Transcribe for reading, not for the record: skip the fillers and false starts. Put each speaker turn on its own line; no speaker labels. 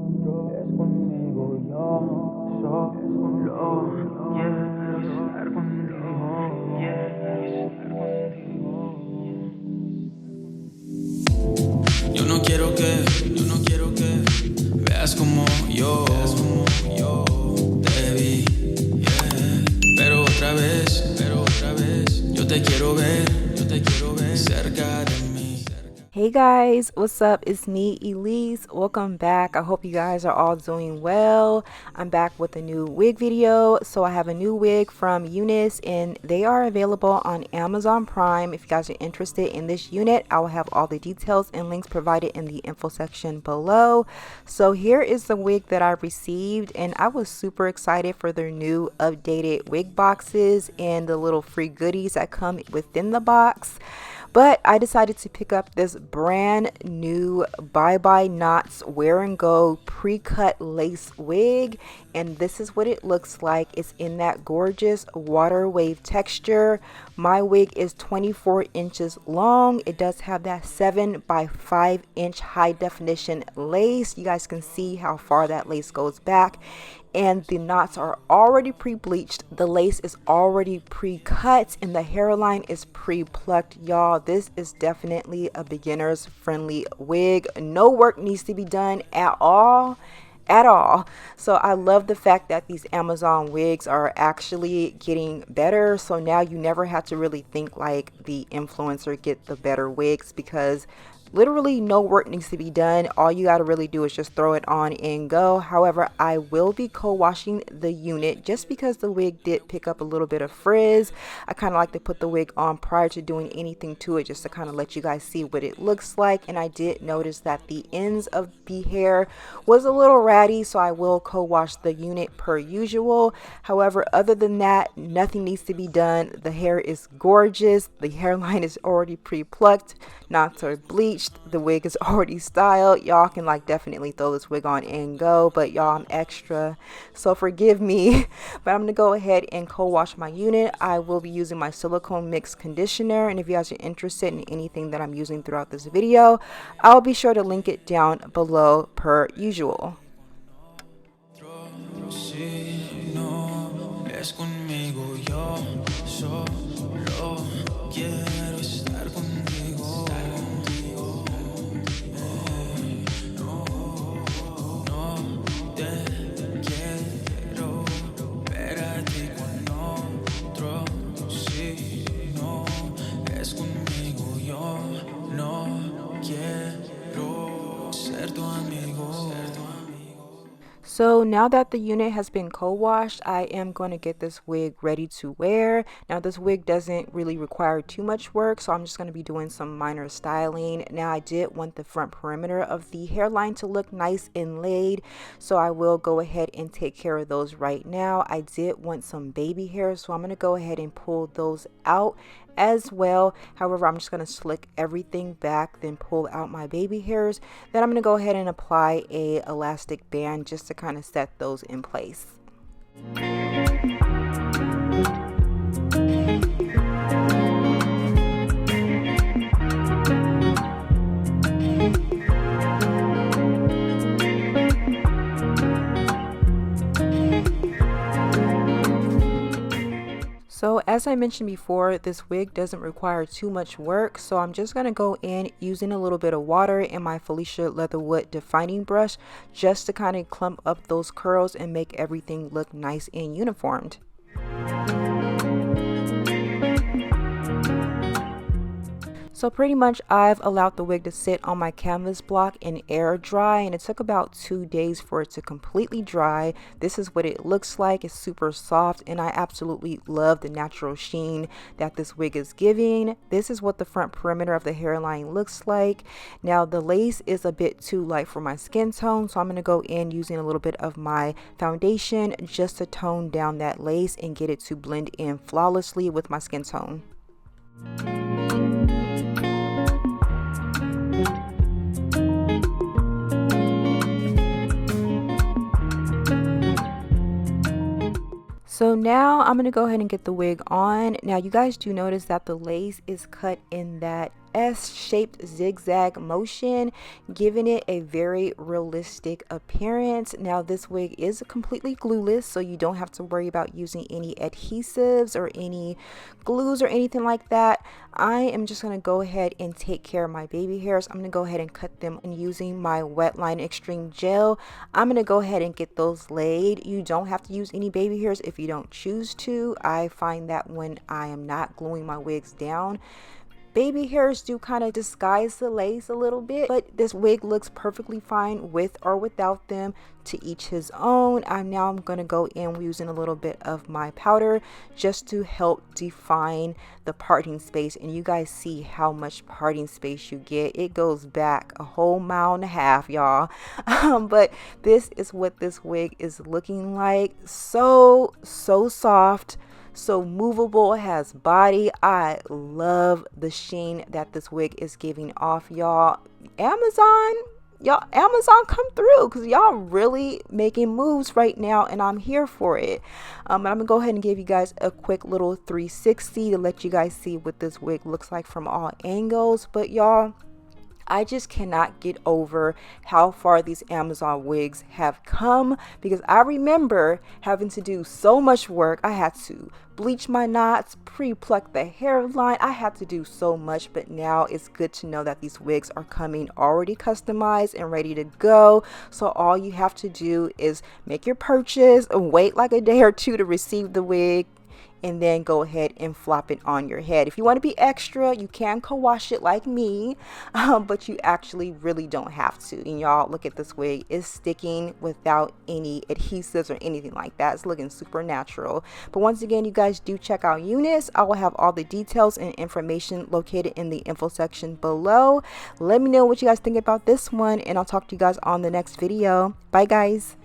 Es conmigo, yo solo quiero estar contigo. Quiero estar contigo. Yo no quiero que veas como yo te vi, yeah. Pero otra vez, yo te quiero ver cerca de mí.
Hey guys, what's up? It's me, Elise. Welcome back. I hope you guys are all doing well. I'm back with a new wig video. So I have a new wig from UNICE and they are available on Amazon Prime. If you guys are interested in this unit, I will have all the details and links provided in the info section below. So here is the wig that I received, and I was super excited for their new updated wig boxes and the little free goodies that come within the box. But I decided to pick up this brand new Bye Bye Knots Wear and Go pre-cut lace wig, and this is what it looks like. It's in that gorgeous water wave texture. My wig is 24 inches long. It does have that 7 by 5 inch high definition lace. You guys can see how far that lace goes back, and the knots are already pre-bleached. The lace is already pre-cut and the hairline is pre-plucked. Y'all, this is definitely a beginner's friendly wig. No work needs to be done at all. So I love the fact that these Amazon wigs are actually getting better. So now you never have to really think like the influencer get the better wigs, because literally no work needs to be done. All you got to really do is just throw it on and go. However, I will be co-washing the unit just because the wig did pick up a little bit of frizz. I kind of like to put the wig on prior to doing anything to it, just to kind of let you guys see what it looks like. And I did notice that the ends of the hair was a little ratty, so I will co-wash the unit per usual. However, other than that, nothing needs to be done. The hair is gorgeous. The hairline is already pre-plucked, knots are bleached. The wig is already styled. Y'all can like definitely throw this wig on and go, but y'all, I'm extra, so forgive me. But I'm gonna go ahead and co-wash my unit. I will be using my silicone mix conditioner, and if you guys are interested in anything that I'm using throughout this video, I'll be sure to link it down below per usual. So now that the unit has been co-washed, I am going to get this wig ready to wear. Now this wig doesn't really require too much work, so I'm just going to be doing some minor styling. Now I did want the front perimeter of the hairline to look nice and laid, so I will go ahead and take care of those right now. I did want some baby hairs, so I'm going to go ahead and pull those out as well. However, I'm just going to slick everything back, then pull out my baby hairs. Then I'm going to go ahead and apply a elastic band just to kind of set those in place. So as I mentioned before, this wig doesn't require too much work, so I'm just going to go in using a little bit of water and my Felicia Leatherwood defining brush just to kind of clump up those curls and make everything look nice and uniformed. So pretty much I've allowed the wig to sit on my canvas block and air dry, and it took about 2 days for it to completely dry. This is what it looks like. It's super soft, and I absolutely love the natural sheen that this wig is giving. This is what the front perimeter of the hairline looks like. Now the lace is a bit too light for my skin tone, so I'm going to go in using a little bit of my foundation just to tone down that lace and get it to blend in flawlessly with my skin tone. So now I'm going to go ahead and get the wig on. Now you guys do notice that the lace is cut in that S-shaped zigzag motion, giving it a very realistic appearance. Now this wig is completely glueless, so you don't have to worry about using any adhesives or any glues or anything like that. I am just going to go ahead and take care of my baby hairs. I'm going to go ahead and cut them using my Wetline Extreme Gel. I'm going to go ahead and get those laid. You don't have to use any baby hairs if you don't choose to. I find that when I am not gluing my wigs down, baby hairs do kind of disguise the lace a little bit, but this wig looks perfectly fine with or without them. To each his own. I'm going to go in using a little bit of my powder just to help define the parting space, and you guys see how much parting space you get. It goes back a whole 1.5 miles, y'all. But this is what this wig is looking like. So soft, so movable, has body. I love the sheen that this wig is giving off, y'all. Amazon come through, because y'all really making moves right now, and I'm here for it. I'm gonna go ahead and give you guys a quick little 360 to let you guys see what this wig looks like from all angles. But y'all, I just cannot get over how far these Amazon wigs have come, because I remember having to do so much work. I had to bleach my knots, pre-pluck the hairline. I had to do so much, but now it's good to know that these wigs are coming already customized and ready to go. So all you have to do is make your purchase, wait like a day or two to receive the wig, and then go ahead and flop it on your head. If you want to be extra, you can co-wash it like me, but you actually really don't have to. And y'all, look at this wig. It's sticking without any adhesives or anything like that. It's looking super natural. But once again, you guys do check out UNICE. I will have all the details and information located in the info section below. Let me know what you guys think about this one, and I'll talk to you guys on the next video. Bye guys.